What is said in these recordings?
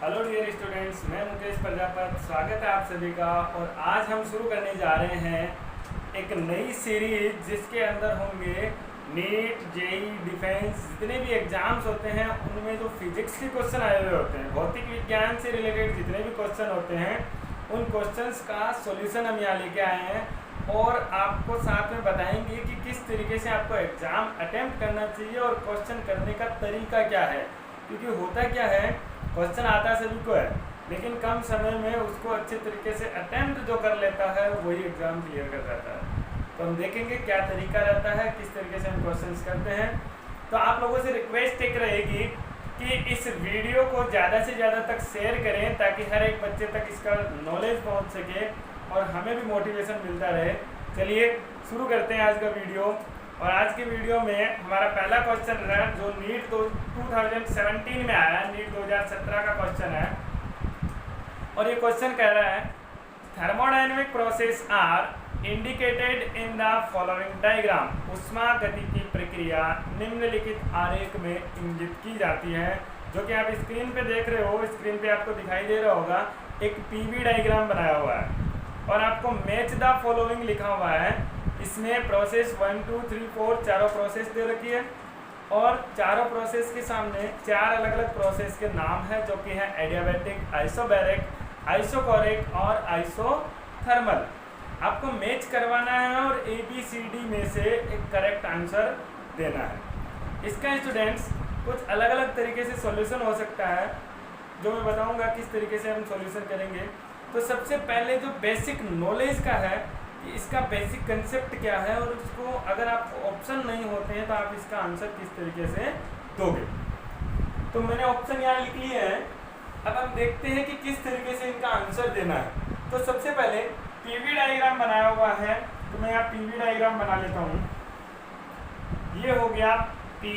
Hello dear students, मैं मुकेश प्रजापत। स्वागत है आप सभी का। और आज हम शुरू करने जा रहे हैं एक नई सीरीज जिसके अंदर होंगे नीट, जेई, डिफेंस, जितने भी एग्जाम्स होते हैं उनमें जो फिजिक्स के क्वेश्चन आए हुए होते हैं, भौतिक विज्ञान से रिलेटेड जितने भी क्वेश्चन होते हैं उन क्वेश्चंस का सॉल्यूशन हम यहाँ लेके आए हैं और आपको साथ में बताएंगे कि किस तरीके से आपको एग्ज़ाम अटेम्प्ट करना चाहिए और क्वेश्चन करने का तरीका क्या है। क्योंकि होता क्या है, क्वेश्चन आता सभी को है, लेकिन कम समय में उसको अच्छे तरीके से अटेम्प्ट जो कर लेता है वही एग्ज़ाम क्लियर कर जाता है। तो हम देखेंगे क्या तरीका रहता है, किस तरीके से हम क्वेश्चंस करते हैं। तो आप लोगों से रिक्वेस्ट एक रहेगी कि इस वीडियो को ज़्यादा से ज़्यादा तक शेयर करें ताकि हर एक बच्चे तक इसका नॉलेज पहुंच सके और हमें भी मोटिवेशन मिलता रहे। चलिए शुरू करते हैं आज का वीडियो। और आज की वीडियो में हमारा पहला क्वेश्चन है जो नीट 2017 में आया है, नीट 2017 का क्वेश्चन है। और ये क्वेश्चन कह रहा है thermodynamic process are indicated in the following diagram. ऊष्मागतिकी प्रक्रिया निम्नलिखित आरेख में इंगित की जाती है। जो कि आप स्क्रीन पे देख रहे हो, स्क्रीन पे आपको दिखाई दे रहा होगा एक पीवी डायग्राम बनाया हुआ है और आपको मैच द फॉलोइंग लिखा हुआ है। इसमें प्रोसेस 1, 2, 3, 4 चारों प्रोसेस दे रखी है और चारों प्रोसेस के सामने चार अलग अलग प्रोसेस के नाम है जो कि है एडियाबैटिक, आइसोबैरिक, आइसोकोरिक और आइसोथर्मल। आपको मैच करवाना है और ABCD में से एक करेक्ट आंसर देना है। इसका स्टूडेंट्स कुछ अलग अलग तरीके से सॉल्यूशन हो सकता है जो मैं बताऊंगा किस तरीके से हम सॉल्यूशन करेंगे। तो सबसे पहले जो बेसिक नॉलेज का है कि इसका बेसिक कंसेप्ट क्या है और उसको अगर आपको ऑप्शन नहीं होते हैं तो आप इसका आंसर किस तरीके से दोगे। तो मैंने ऑप्शन यहाँ लिख लिए हैं। अब हम देखते हैं कि किस तरीके से इनका आंसर देना है। तो सबसे पहले पीवी डायग्राम बनाया हुआ है, तो मैं यहाँ पीवी डायग्राम बना लेता हूँ। ये हो गया P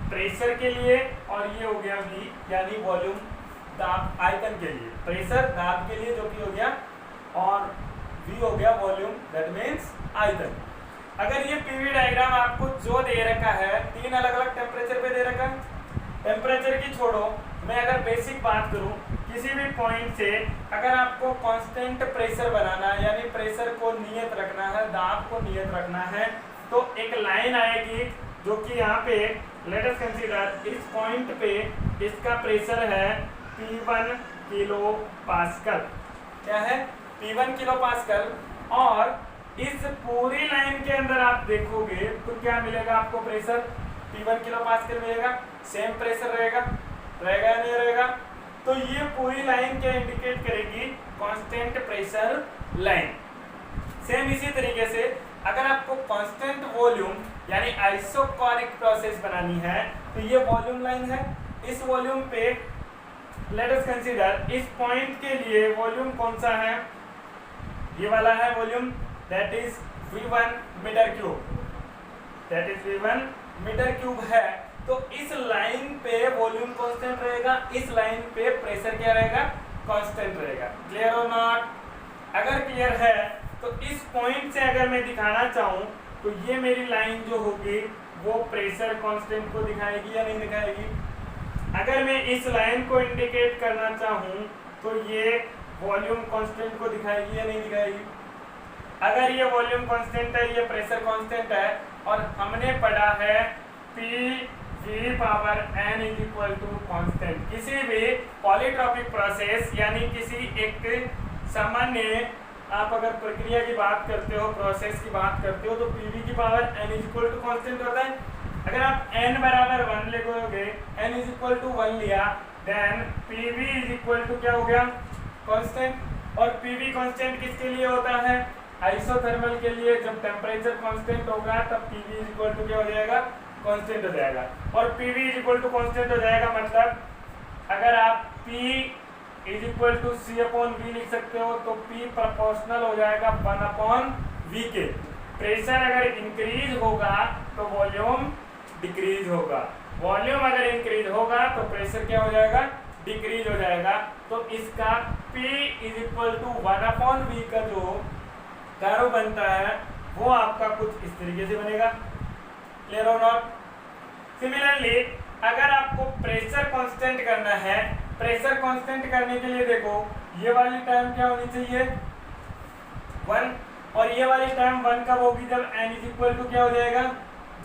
प्रेशर के लिए और ये हो गया V यानी वॉल्यूम दाब आयतन के लिए, प्रेशर दाब के लिए जो कि हो गया, और V हो गया वॉल्यूम दैट मीन्स आयतन। अगर ये पीवी डायग्राम आपको जो दे रखा है, तीन अलग अलग टेम्परेचर पे दे रखा है। टेम्परेचर की छोड़ो, मैं अगर बेसिक बात करूं, किसी भी पॉइंट से अगर आपको कांस्टेंट प्रेशर बनाना है यानी प्रेशर को नियत रखना है, दाब को नियत रखना है, तो एक लाइन आएगी जो कि यहाँ पे लेट अस कंसीडर इस पॉइंट पे इसका प्रेशर है P1 किलो पास्कल। क्या है? P1 kilo pascal. और इस पूरी लाइन के अंदर आप देखोगे तो क्या मिलेगा आपको? प्रेशर P1 किलो पास्कल मिलेगा। सेम प्रेशर रहेगा या नहीं रहेगा? तो ये पूरी लाइन क्या इंडिकेट करेगी? Constant pressure line. सेम इसी तरीके से अगर आपको कांस्टेंट वॉल्यूम यानी आइसोकोरिक प्रोसेस बनानी है तो ये वॉल्यूम लाइन है। इस वॉल्यूम पे लेट अस कंसीडर इस पॉइंट के लिए वॉल्यूम कौन सा है? ये वाला है volume, that is V1 metre cube, that is V1 metre cube है। तो इस लाइन पे वॉल्यूम कांस्टेंट रहेगा, इस लाइन पे प्रेशर क्या रहेगा? कांस्टेंट रहेगा। क्लियर और नॉट? अगर क्लियर है तो इस पॉइंट से अगर मैं दिखाना चाहूँ तो ये मेरी लाइन जो होगी वो प्रेशर कांस्टेंट को दिखाएगी या नहीं दिखाएगी? अगर मैं इस लाइन को इंडिकेट करना चाहूँ तो ये वॉल्यूम कांस्टेंट को दिखाएगी या नहीं दिखाएगी? अगर ये वॉल्यूम कांस्टेंट है, ये प्रेशर कांस्टेंट है और हमने पढ़ा है PV power n is equal to constant. किसी भी पॉलीट्रॉपिक प्रोसेस यानी किसी एक सामान्य आप अगर प्रक्रिया की बात करते हो, प्रोसेस की बात करते हो, तो PV की power n is equal to constant होता है। अगर आप n बराबर 1 लिखोगे, n इज इक्वल टू 1 लिया, then PV is equal to क्या हो गया? कांस्टेंट। और PV कांस्टेंट किसके लिए होता है? आइसोथर्मल के लिए। जब टेम्परेचर कांस्टेंट होगा तब PV इज इक्वल टू क्या हो जाएगा? कांस्टेंट हो जाएगा। और PV is equal to constant हो जाएगा मतलब अगर आप P is equal to C upon V लिख सकते हो तो P प्रोपोर्शनल हो जाएगा 1 अपॉन V के। प्रेशर अगर इंक्रीज होगा तो वॉल्यूम डिक्रीज होगा, वॉल्यूम अगर इंक्रीज होगा तो प्रेशर क्या हो जाएगा? डिक्रीज हो जाएगा। तो इसका P is equal to 1 upon V का जो कर्व बनता है वो आपका कुछ इस तरीके से बनेगा। क्लियर और नॉट? सिमिलरली अगर आपको प्रेशर कांस्टेंट करना है प्रेशर कांस्टेंट करने के लिए देखो ये वाली टर्म क्या होनी चाहिए 1 और ये वाली टर्म 1 कब होगी जब n इज इक्वल टू क्या हो जाएगा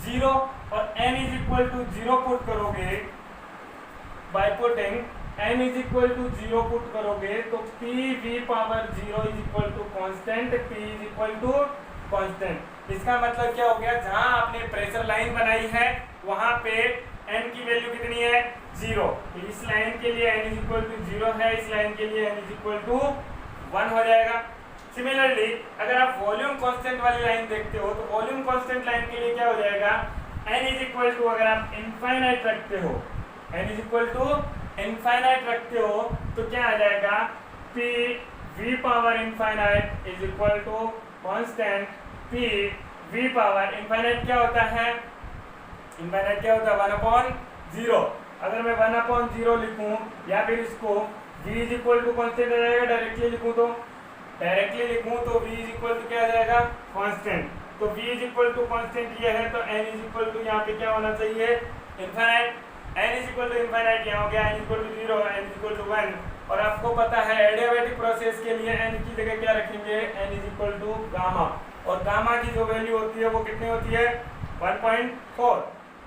0 और n is equal to 0 put करोगे by putting n is equal to 0 put करोगे तो p v power 0 is equal to constant p is equal to constant. इसका मतलब क्या हो गया जहां आपने प्रेशर लाइन बनाई है वहां पे n की वैल्यू कितनी है 0। इस लाइन के लिए n इज इक्वल टू 0 है, इस लाइन के लिए n इज इक्वल टू 1 हो जाएगा। सिमिलरली अगर आप वॉल्यूम कांस्टेंट वाली लाइन देखते हो तो वॉल्यूम कांस्टेंट लाइन के लिए क्या हो जाएगा n इज इक्वल टू अगर आप इनफाइनाइट रखते हो n is equal to infinite रखते हो तो क्या आ जाएगा p v power infinite is equal to constant p v power infinite क्या होता है इनफाइनाइट क्या होता है 1/0। अगर मैं 1/0 लिखूं या फिर इसको v is equal to constant आ जाएगा डायरेक्टली लिखूं तो v इज इक्वल टू क्या आ जाएगा कांस्टेंट। तो v is equal to constant ये है तो n इज इक्वल टू यहाँ पे क्या होना चाहिए infinite. n is equal to infinite यहाँ हो गया n is equal to 0 n is equal to 1 और आपको पता है एडियाबैटिक प्रोसेस के लिए n की जगह क्या रखेंगे n is equal to gamma और गामा की जो वैल्यू होती है वो कितनी होती है 1.4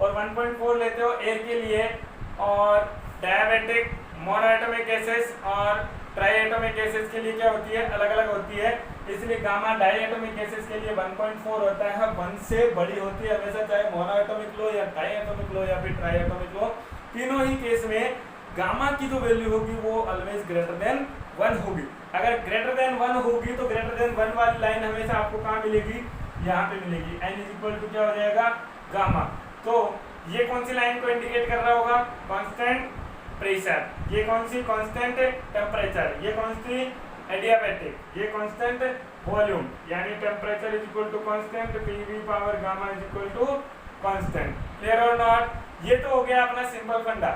और 1.4 लेते हो एयर के लिए और डायबेटिक मोनोएटॉमिक गैसेस और ट्राइएटॉमिक गैसेस के लिए क्या होती है अलग अलग होती है। इसलिए गामा डाइएटॉमिक गैसेस के लिए 1.4 होता है 1 से बड़ी होती है हमेशा चाहे मोनोएटॉमिक लो या डाइएटॉमिक लो या फिर ट्राइएटॉमिक लो तीनों ही केस में गामा की जो वैल्यू होगी वो ऑलवेज ग्रेटर देन 1 होगी। अगर ग्रेटर देन 1 होगी तो ग्रेटर देन 1 वाली लाइन हमेशा आपको कहाँ मिलेगी यहाँ पे मिलेगी n इज इक्वल टू क्या हो जाएगा गामा। तो ये कौन सी लाइन को इंडिकेट कर रहा होगा कांस्टेंट प्रेशर, ये कौन सी कांस्टेंट टेम्परेचर, ये कौन सी एडियाबैटिक, ये कांस्टेंट वॉल्यूम यानी temperature is equal to constant PV power gamma is equal to constant. Clear और नॉट? ये तो हो गया अपना सिंपल फंडा।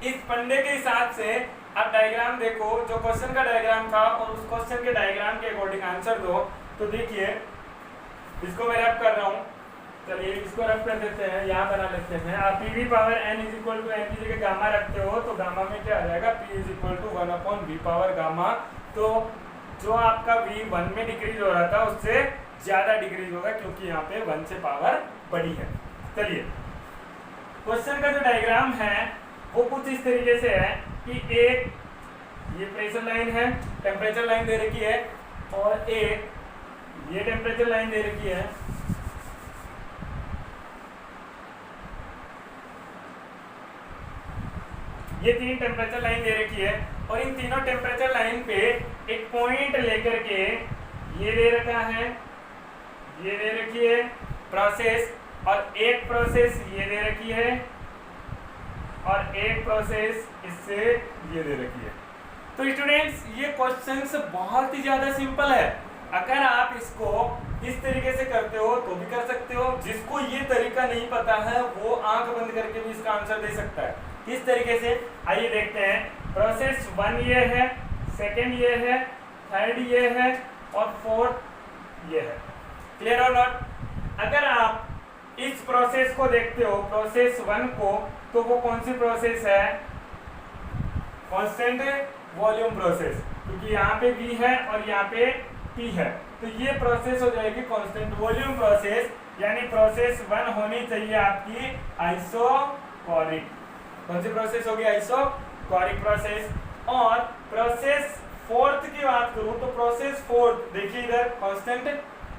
इस फंडे के हिसाब से आप डायग्राम देखो जो क्वेश्चन का डायग्राम था और उस क्वेश्चन के डायग्राम के अकॉर्डिंग आंसर दो। तो देखिए इसको मैं रब कर रहा हूँ, चलिए इसको रब कर देते हैं, यहाँ बना लेते हैं। आप P V power N is equal to N की जगह गामा रखते हो तो गामा में क्या आ जाएगा P is equal to 1/v power gamma. तो जो आपका v 1 में डिक्रीज हो रहा था उससे ज्यादा डिक्रीज होगा क्योंकि यहाँ पे 1 से पावर बड़ी है। चलिए क्वेश्चन का जो डायग्राम है वो कुछ इस तरीके से है कि एक ये प्रेशर लाइन है, टेम्परेचर लाइन दे रखी है और एक ये टेम्परेचर लाइन दे रखी है। ये तीन टेम्परेचर लाइन दे रखी है और इन तीनों टेम्परेचर लाइन पे एक पॉइंट लेकर के ये दे रखा है, ये दे रखी है प्रोसेस और एक प्रोसेस ये दे रखी है और एक प्रोसेस इससे ये दे रखी है। तो स्टूडेंट्स ये क्वेश्चंस बहुत ही ज्यादा सिंपल है। अगर आप इसको इस तरीके से करते हो तो भी कर सकते हो, जिसको ये तरीका नहीं पता है वो आंख बंद करके भी इसका आंसर दे सकता है। इस तरीके से आइए देखते हैं। प्रोसेस 1 ये है, सेकंड ये है, थर्ड ये है और फोर्थ ये है। क्लियर और नॉट? अगर आप इस प्रोसेस को देखते हो प्रोसेस 1 को तो वो कौन सी प्रोसेस है? कांस्टेंट वॉल्यूम प्रोसेस, क्योंकि यहाँ पे V है और यहाँ पे P है तो ये प्रोसेस हो जाएगी कांस्टेंट वॉल्यूम प्रोसेस। यानी प्रोसेस 1 होनी चाहिए आपकी आइसोकोरिक। कौन सी प्रोसेस होगी? Isochoric process. और प्रोसेस 4 की बात करूं तो प्रोसेस 4 देखिए इधर कांस्टेंट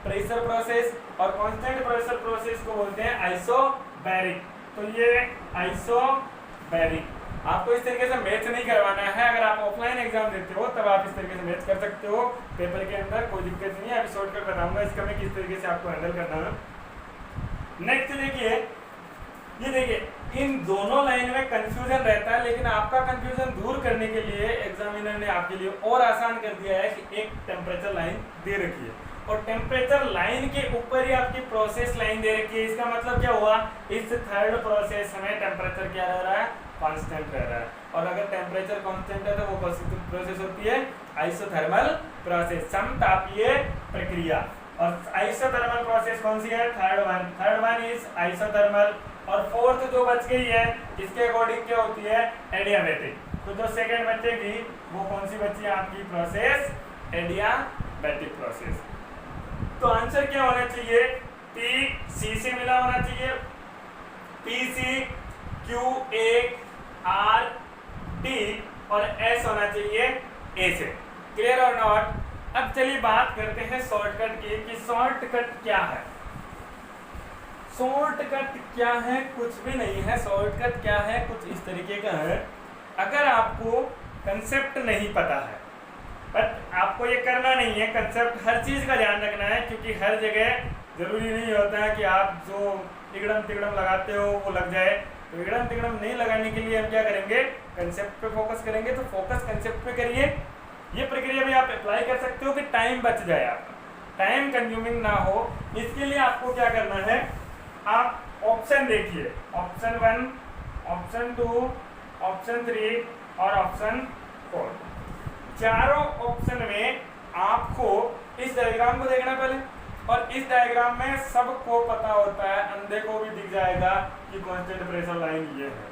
प्रेशर प्रोसेस और कांस्टेंट प्रेशर प्रोसेस को बोलते हैं आइसोबैरिक। तो ये आइसोबैरिक आपको इस तरीके से मैच नहीं करवाना है। अगर आप ऑफलाइन एग्जाम देते हो तब आप इस तरीके से मैच कर सकते हो पेपर के अंदर, कोई दिक्कत नहीं है। अभी शॉर्टकट बताऊंगा इसका मैं किस तरीके से आपको हैंडल करना है। नेक्स्ट देखिए, ये देखिए इन दोनों लाइन में कंफ्यूजन रहता है लेकिन आपका कंफ्यूजन दूर करने के लिए एग्जामिनर ने आपके लिए और आसान कर दिया है कि एक टेम्परेचर लाइन दे रखी है और टेम्परेचर लाइन के ऊपर ही आपकी प्रोसेस लाइन दे रखी है। इसका मतलब क्या हुआ? इस थर्ड प्रोसेस में टेम्परेचर क्या रह रहा है? कांस्टेंट रह रहा है। और अगर टेम्परेचर कांस्टेंट है तो वो प्रोसेस होती है आइसोथर्मल प्रोसेस, समतापीय प्रक्रिया। और आइसोथर्मल प्रोसेस कौन सी है? थर्ड वन इज आइसोथर्मल और फोर्थ जो बच गई है इसके अकॉर्डिंग क्या होती है, एडियाबैटिक। तो जो सेकंड बचेगी वो कौन सी बची है आपकी प्रोसेस, एडियाबैटिक प्रोसेस। तो आंसर क्या होना चाहिए, पी सी से मिला होना चाहिए, P C Q A R D और एस होना चाहिए ए से। क्लियर और नॉट। अब चलिए बात करते हैं शॉर्टकट की कि शॉर्टकट क्या है। शॉर्टकट क्या है, कुछ भी नहीं है। शॉर्टकट क्या है, कुछ इस तरीके का है। अगर आपको कंसेप्ट नहीं पता है, बट आपको ये करना नहीं है, कंसेप्ट हर चीज़ का ध्यान रखना है, क्योंकि हर जगह जरूरी नहीं होता है कि आप जो तिगड़म तिगड़म लगाते हो वो लग जाए। तो इगड़म तिगड़म नहीं लगाने के लिए हम क्या करेंगे, कंसेप्ट पे फोकस करेंगे। तो फोकस कंसेप्ट पे करिए। ये प्रक्रिया भी आप अप्लाई कर सकते हो कि टाइम बच जाए आपका, टाइम कंज्यूमिंग ना हो। इसके लिए आपको क्या करना है, आप ऑप्शन देखिए, ऑप्शन 1, ऑप्शन 2, ऑप्शन 3 और ऑप्शन 4। चारों ऑप्शन में आपको इस डायग्राम को देखना पहले, और इस डायग्राम में सबको पता होता है, अंधे को भी दिख जाएगा कि कांस्टेंट प्रेशर लाइन ये है,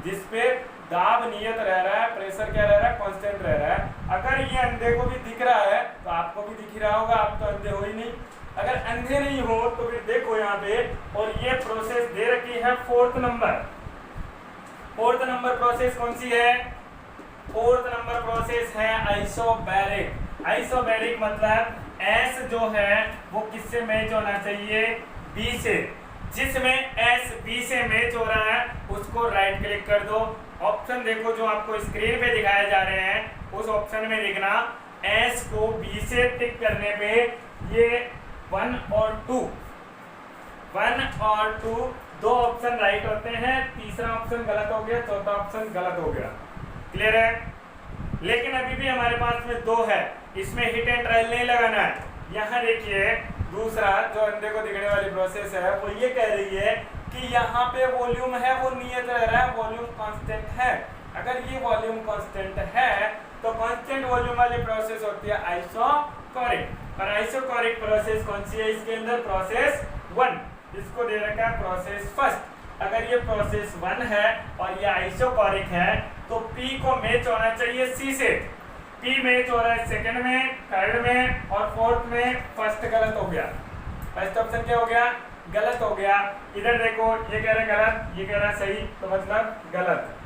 जिसपे दाब नियत रह रहा है, प्रेशर क्या रह रहा है, कांस्टेंट रह रहा है। अगर ये अंधे को भी दिख रहा है तो आपको भी दिख रहा होगा, आप तो अंधे हो ही नहीं। अगर अंधे नहीं हो तो फिर देखो यहाँ पे, और ये प्रोसेस दे रखी है fourth number. Fourth number process कौन सी है, फोर्थ नंबर प्रोसेस है आइसोबैरिक। आइसोबैरिक मतलब एस जो है वो किससे मैच होना चाहिए, बी से। जिसमें एस बी से मैच हो रहा है उसको राइट क्लिक कर दो। ऑप्शन देखो जो आपको स्क्रीन पे दिखाए जा रहे हैं, उस ऑप्शन में लिखना एस को बी से टिक करने पे ये 1 और 2 दो ऑप्शन राइट होते हैं, तीसरा ऑप्शन गलत हो गया, चौथा ऑप्शन गलत हो गया। क्लियर है। लेकिन अभी भी हमारे पास में 2 है, इसमें हिट एंड ट्रायल नहीं लगाना है। यहाँ देखिए दूसरा जो अंधे को दिखने वाली प्रोसेस है वो ये कह रही है कि यहाँ पे वॉल्यूम है वो नियत रह रहा है, वॉल्यूम कांस्टेंट है। अगर ये वॉल्यूम कांस्टेंट है तो कांस्टेंट वॉल्यूम वाली प्रोसेस होती है आइसोकोरिक। और आइसोकोरिक प्रोसेस कौन सी है इसके अंदर, प्रोसेस 1। इसको दे रखा है प्रोसेस फर्स्ट। अगर ये प्रोसेस 1 है और ये आइसोकोरिक है तो P को मैच होना चाहिए C से। P मैच हो रहा है सेकंड में, थर्ड में और फोर्थ में। फर्स्ट गलत हो गया, फर्स्ट ऑप्शन क्या हो गया, गलत हो गया। इधर देखो ये कह रहा है गलत, ये कह रहा है सही, तो मतलब गलत।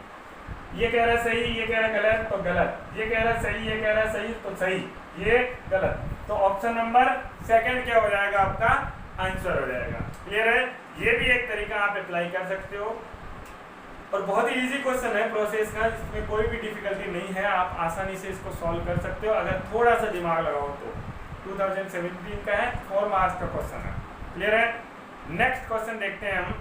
ये कह रहा है सही, ये कह रहा है गलत, तो गलत। ये कह रहा है सही, ये कह रहा है सही, तो सही, ये गलत। तो ऑप्शन नंबर सेकंड क्या हो जाएगा, आपका आंसर हो जाएगा। क्लियर है। ये भी एक तरीका आप अप्लाई कर सकते हो, और बहुत ही इजी क्वेश्चन है प्रोसेस का, इसमें कोई भी डिफिकल्टी नहीं है, आप आसानी से इसको सॉल्व कर सकते हो अगर थोड़ा सा दिमाग लगाओ तो। 2017 का है, 4 मार्क्स का क्वेश्चन है। क्लियर है। नेक्स्ट क्वेश्चन देखते हैं हम।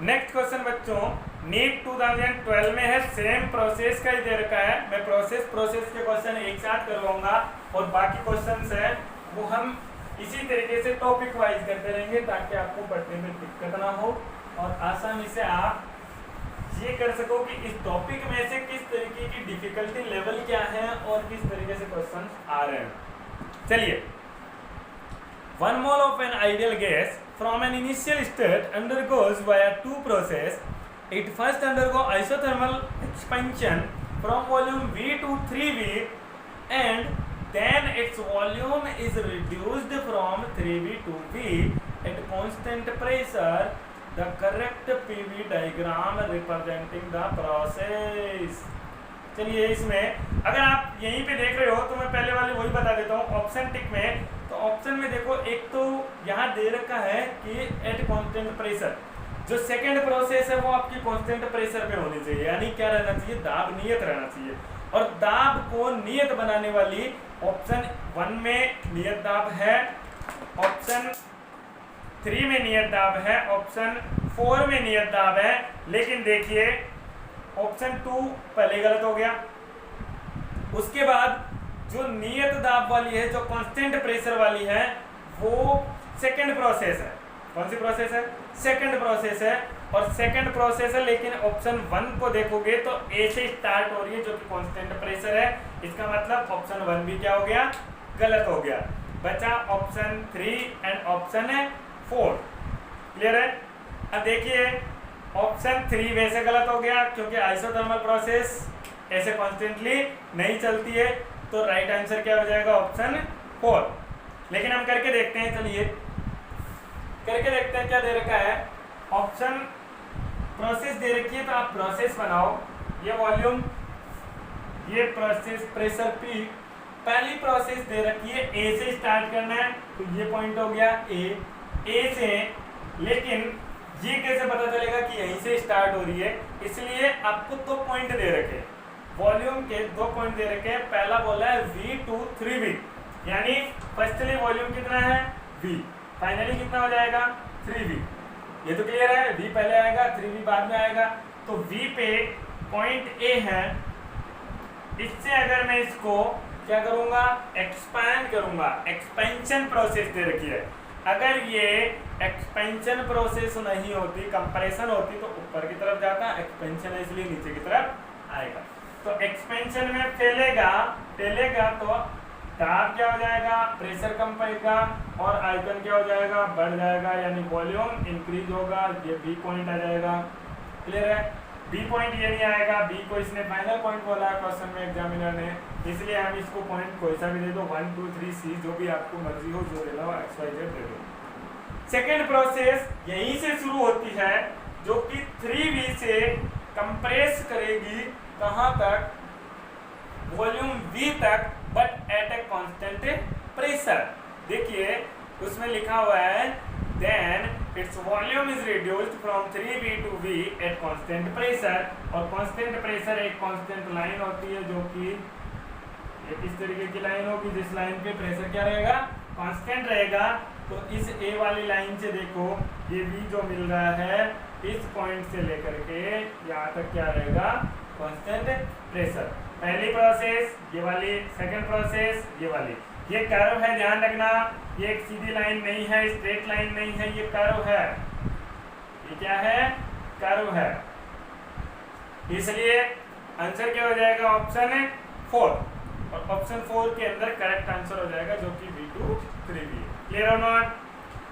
नेक्स्ट क्वेश्चन बच्चों नीट 2012 में है, सेम प्रोसेस का ही दे रखा है। मैं प्रोसेस के क्वेश्चन एक साथ करवाऊंगा और बाकी क्वेश्चन है वो हम इसी तरीके से टॉपिक वाइज करते रहेंगे ताकि आपको पढ़ने में दिक्कत ना हो और आसानी से आप ये कर सको कि इस टॉपिक में से किस तरीके की डिफिकल्टी लेवल क्या है और किस तरीके से क्वेश्चन आ रहे हैं। चलिए, 1 mole of an ideal gas from an initial state undergoes via 2 processes. It first undergo isothermal expansion from volume V to 3V and then its volume is reduced from 3V to V at constant pressure. The correct PV diagram representing the process. चलिए, इसमें अगर आप यहीं पे देख रहे हो तो मैं पहले वाले वही बता देता हूँ। ऑप्शन टिक में, तो ऑप्शन में देखो एक तो यहाँ दे रखा है कि एट कांस्टेंट प्रेशर। जो सेकंड प्रोसेस है वो आपकी कांस्टेंट प्रेशर पे होनी चाहिए, यानी क्या रहना चाहिए, दाब नियत रहना चाहिए। और दाब को नियत बनाने वाली ऑप्शन 1 में नियत दाब है, ऑप्शन 3 में नियत दाब है, ऑप्शन 4 में नियत दाब है। लेकिन देखिए ऑप्शन 2 पहले गलत हो गया। उसके बाद जो नियत दाब वाली है, जो कांस्टेंट प्रेशर वाली है, वो सेकंड प्रोसेस है। कौन सी प्रोसेस है, सेकंड प्रोसेस है। और सेकंड प्रोसेस है, लेकिन ऑप्शन 1 को देखोगे तो ए से स्टार्ट हो रही है जो कि कांस्टेंट प्रेशर है। इसका मतलब ऑप्शन 1 भी क्या हो गया, गलत हो गया। बचा ऑप्शन 3 एंड ऑप्शन 4। क्लियर है। अब देखिए ऑप्शन 3 वैसे गलत हो गया क्योंकि आइसोथर्मल प्रोसेस ऐसे कॉन्स्टेंटली नहीं चलती है, तो राइट आंसर क्या हो जाएगा ऑप्शन 4। लेकिन हम करके देखते हैं, चलिए करके देखते हैं क्या दे रखा है। ऑप्शन प्रोसेस दे रखी है तो आप प्रोसेस बनाओ, ये वॉल्यूम, ये प्रोसेस प्रेशर पी। पहली प्रोसेस दे रखी है ए से स्टार्ट करना है, तो ये पॉइंट हो गया ए से, लेकिन ये कैसे पता चलेगा कि यहीं से स्टार्ट हो रही है, इसलिए आपको 2 पॉइंट दे रखे, वॉल्यूम के 2 पॉइंट दे रखे हैं। पहला बोला है V2 3V, यानी फर्स्टली वॉल्यूम कितना है V, फाइनली कितना हो जाएगा 3V। ये तो क्लियर है, V पहले आएगा 3V बाद में आएगा। तो V पे पॉइंट A है, इससे अगर मैं इसको क्या करूंगा एक्सपैंड करूंगा, एक्सपेंशन प्रोसेस दे रखी है। अगर ये एक्सपेंशन प्रोसेस नहीं होती, कंप्रेशन होती तो ऊपर की तरफ जाता, एक्सपेंशन है इसलिए नीचे की तरफ आएगा। तो एक्सपेंशन में फैलेगा तो दाब क्या हो जाएगा, प्रेशर कम पड़ेगा और आयतन क्या हो जाएगा, बढ़ जाएगा, यानी वॉल्यूम इंक्रीज होगा। ये बी पॉइंट आ जाएगा, क्लियर है। बी पॉइंट ये नहीं आएगा, बी को इसने फाइनल पॉइंट बोला क्वेश्चन में एग्जामिनर ने, इसलिए हम इसको पॉइंट कोई सा भी दे दो, 1 2 3 सी, जो भी आपको मर्जी हो जो देना हो, XYZ दे दो। सेकेंड प्रोसेस यहीं से शुरू होती है, जो कि 3V से कंप्रेस करेगी कहाँ तक, वॉल्यूम V तक, but at a constant pressure. देखिए उसमें लिखा हुआ है then its volume is reduced from 3V to V at constant pressure. और कांस्टेंट प्रेशर एक कांस्टेंट लाइन होती है, जो कि एक इस तरीके की लाइन होगी, जिस लाइन पे प्रेशर क्या रहेगा, कांस्टेंट रहेगा। तो इस ए वाली लाइन से देखो, ये V जो मिल रहा है इस पॉइंट से लेकर के यहाँ तक क्या रहेगा, कांस्टेंट प्रेशर। पहली प्रोसेस ये वाली, सेकंड प्रोसेस ये वाली। ये कर्व है, ध्यान रखना, ये एक सीधी लाइन नहीं है, स्ट्रेट लाइन नहीं है, ये कर्व है। ये क्या है, कर्व है, इसलिए आंसर क्या हो जाएगा ऑप्शन 4। और ऑप्शन 4 के अंदर करेक्ट आंसर हो जाएगा, जो कि V2 3V। क्लियर और नॉट?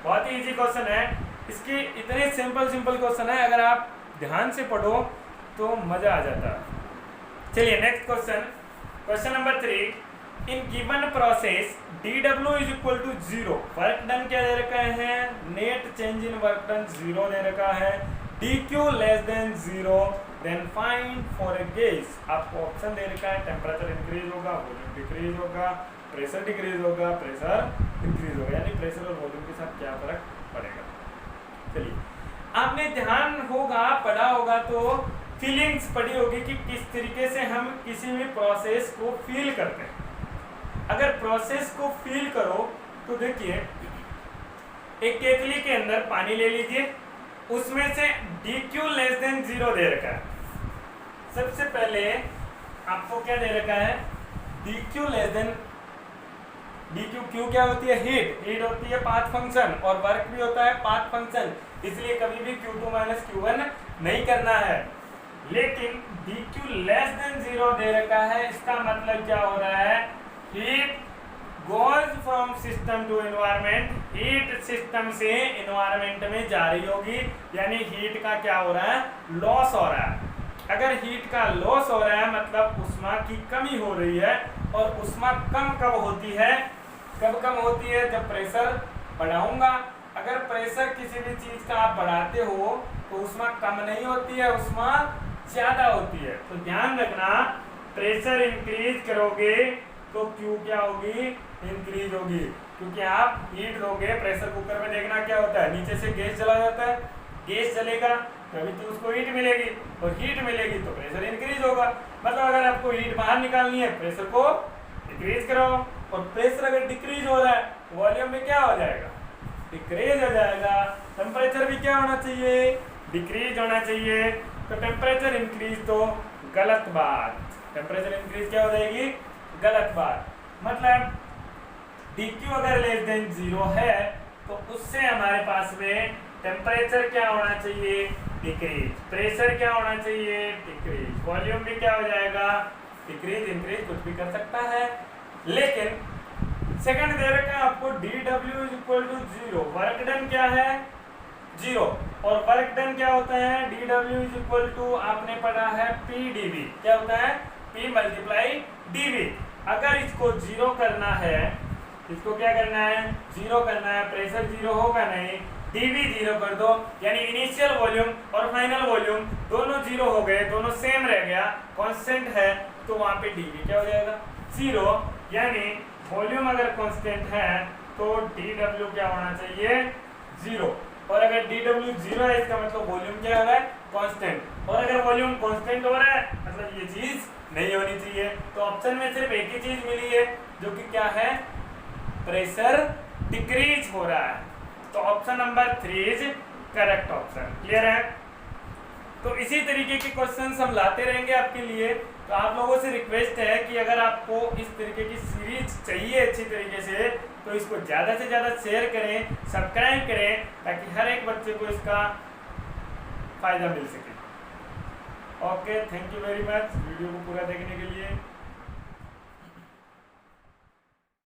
बहुत ही इजी क्वेश्चन है, इसके इतने सिंपल क्वेश्चन है, अगर आप ध्यान से पढ़ो तो मजा आ जाता है। चलिए next question, question number 3। In given process dW is equal to 0, work done क्या दे रखा है, net change in work done 0 दे रखा है, dQ less than 0, then find for a gas. आपको ऑप्शन दे रखा है, टेम्परेचर इंक्रीज होगा, वॉल्यूम डिक्रीज होगा, प्रेशर डिक्रीज होगा, प्रेशर इंक्रीज होगा, यानी प्रेशर और वॉल्यूम के साथ क्या फर्क पड़ेगा। चलिए आपने ध्यान होगा पढ़ा होगा तो फीलिंग्स पढ़ी होगी कि किस तरीके से हम किसी भी प्रोसेस को फील करते हैं। अगर प्रोसेस को फील करो तो देखिए, एक केतली के अंदर पानी ले लीजिए, उसमें से dQ लेस देन 0 दे रखा है। सबसे पहले आपको क्या दे रखा है, dQ लेस देन, dQ क्या होती है, हीट होती है पाथ फंक्शन, और वर्क भी होता है पाथ फंक्शन, इसलिए कभी भी Q2 माइनस Q1 नहीं करना है। लेकिन dQ लेस देन 0 दे रखा है, इसका मतलब क्या हो रहा है, heat goes from system to environment, heat system से एनवायरमेंट में जा रही होगी, यानी हीट का क्या हो रहा है, लॉस हो रहा है। अगर हीट का लॉस हो रहा है मतलब उष्मा की कमी हो रही है, और उष्मा कम कब होती है, कब कम होती है, जब प्रेशर बढ़ाऊंगा। अगर प्रेशर किसी भी चीज का आप बढ़ाते हो तो उष्मा कम नहीं होती है, उष्मा ज्यादा होती है। तो ध्यान रखना, प्रेशर इंक्रीज करोगे तो Q क्या होगी, इंक्रीज होगी, क्योंकि आप हीट दोगे। प्रेशर कुकर में देखना क्या होता है, नीचे से गैस चला जाता है, गैस चलेगा तभी तो उसको हीट मिलेगी, और हीट मिलेगी तो प्रेशर इंक्रीज होगा। मतलब अगर आपको हीट बाहर निकालनी है, प्रेशर को डिक्रीज करो, और प्रेशर अगर डिक्रीज हो रहा है वॉल्यूम में क्या हो जाएगा, डिक्रीज हो जाएगा। टेम्परेचर भी क्या होना चाहिए, डिक्रीज होना चाहिए। तो टेम्परेचर इंक्रीज तो गलत बात, टेम्परेचर इंक्रीज क्या हो जाएगी, गलत बात। मतलब dQ अगर लेस देन 0 है तो उससे हमारे पास में टेम्परेचर क्या होना चाहिए, डिक्रीज, प्रेशर क्या होना चाहिए, डिक्रीज, वॉल्यूम भी क्या हो जाएगा, डिक्रीज, इंक्रीज, कुछ भी कर सकता है। लेकिन सेकंड दे रखा है आपको dW is equal to 0, work done क्या है, जीरो। और वर्क डन क्या होता है, dw इज इक्वल टू आपने पढ़ा है pdv, क्या होता है p मल्टीप्लाई dv। अगर इसको जीरो करना है, इसको क्या करना है, जीरो करना है, प्रेशर जीरो होगा नहीं, dv जीरो कर दो, यानी इनिशियल वॉल्यूम और फाइनल वॉल्यूम दोनों जीरो हो गए, दोनों सेम रह गया, कांस्टेंट है, तो वहां पे dv क्या हो जाएगा, जीरो। यानी वॉल्यूम अगर कांस्टेंट है तो dw क्या होना चाहिए, जीरो। और अगर dw जीरो है इसका मतलब वॉल्यूम क्या हो रहा है, कांस्टेंट। और अगर वॉल्यूम कांस्टेंट हो रहा है मतलब ये चीज नहीं होनी चाहिए। तो ऑप्शन में सिर्फ एक ही चीज मिली है जो कि क्या है, प्रेशर डिक्रीज हो रहा है। तो option number 3 is correct option. Clear है। तो इसी तरीके के क्वेश्चंस हम लाते रहेंगे आपके लिए। तो आप लोगों से रिक्वेस्ट है कि अगर आपको इस तरीके की सीरीज चाहिए अच्छी तरीके से, तो इसको ज़्यादा से ज़्यादा शेयर करें, सब्सक्राइब करें, ताकि हर एक बच्चे को इसका फ़ायदा मिल सके। Okay, thank you very much video को पूरा देखने के लिए।